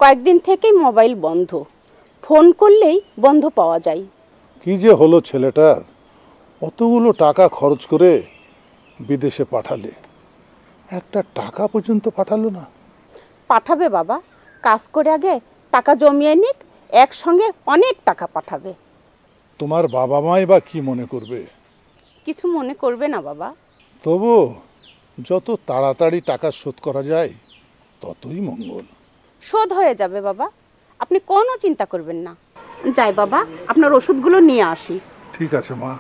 কয়েকদিন থেকেই মোবাইল বন্ধ, ফোন করলেই বন্ধ পাওয়া যায়। কি যে হলো ছেলেটার, অতগুলো টাকা খরচ করে বিদেশে পাঠালে, একটা টাকা পর্যন্ত পাঠালো না। পাঠাবে বাবা, কাজ করে আগে টাকা জমিয়ে নিক, একসঙ্গে অনেক টাকা পাঠাবে। তোমার বাবা মাই বা কি মনে করবে? কিছু মনে করবে না বাবা। তবু যত তাড়াতাড়ি টাকা শোধ করা যায় ততই মঙ্গল। শোধ হয়ে যাবে বাবা, আপনি কোনো চিন্তা করবেন না। যাই বাবা, আপনার ওষুধগুলো নিয়ে আসি। ঠিক আছে মা।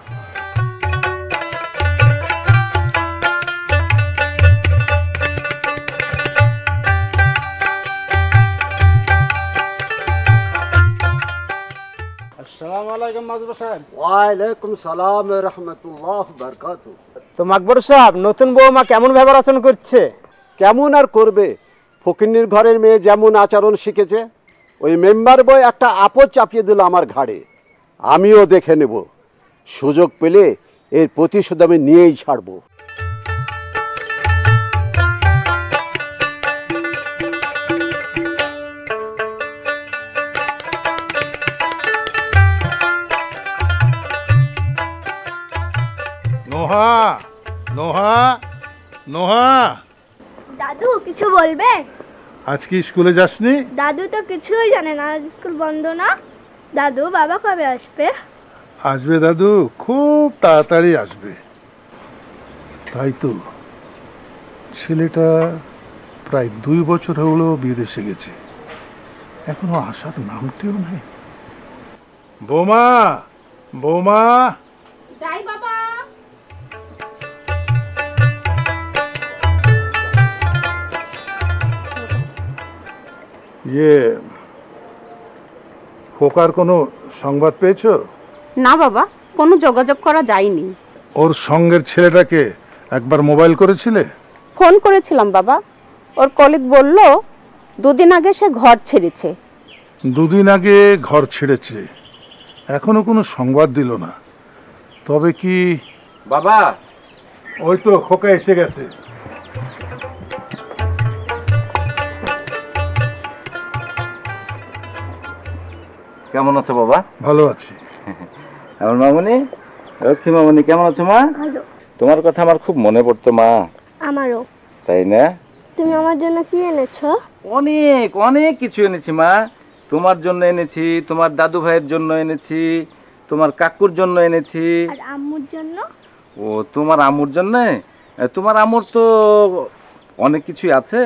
আসসালামু আলাইকুম মাদবর সাহেব। ওয়ালাইকুম সালাম রহমতুল্লাহ বারকাতু। তো মাকবর সাহেব, নতুন বৌমা কেমন ব্যবহার আচরণ করছে? কেমন আর করবে, ফকিন্নির ঘরের মেয়ে যেমন আচরণ শিখেছে, ওই মেম্বার বয় একটা আপদ চাপিয়ে দিল আমার ঘাড়ে। আমিও দেখে নেব, সুযোগ পেলে এর প্রতিশোধ আমি নিয়েই ছাড়বো। নোহা, নোহা, নোহা, দাদু কিছু বলবে? আজ কি স্কুলে যাসনি? দাদু তো কিছুই জানে না, আজ স্কুল বন্ধ না। দাদু বাবা কবে আসবে? আসবে দাদু, খুব তাড়াতাড়ি আসবে। তাই তো, ছেলেটা প্রায় 2 বছর হলো বিদেশে গেছে, এখনো আসার নামটিও নেই। বৌমা, বৌমা। যাই বাবা। খোকার কোনো সংবাদ পেয়েছো? না বাবা, কোনো যোগাযোগ করা যায়নি। ওর সঙ্গের ছেলেটাকে একবার মোবাইল করেছিলে? ফোন করেছিলাম বাবা, ওর কলিগ বলল 2 দিন আগে সে ঘর ছেড়েছে। 2 দিন আগে ঘর ছেড়েছে, এখনো কোনো সংবাদ দিল না। তবে কি বাবা, ওই তো খোকা এসে গেছে। কেমন আছো বাবা? ভালো আছি। আমার মামনি, লক্ষ্মী মামনি, কেমন আছো মা? ভালো। তোমার কথা আমার খুব মনে পড়তো মা। আমারও। তাই না? তুমি আমার জন্য কি এনেছো? অনেক অনেক কিছু এনেছি মা। তোমার জন্য এনেছি, তোমার দাদু ভাইয়ের জন্য এনেছি, তোমার কাকুর জন্য এনেছি। আর আম্মুর জন্য? ও, তোমার আম্মুর জন্য? তোমার আম্মুর তো অনেক কিছুই আছে।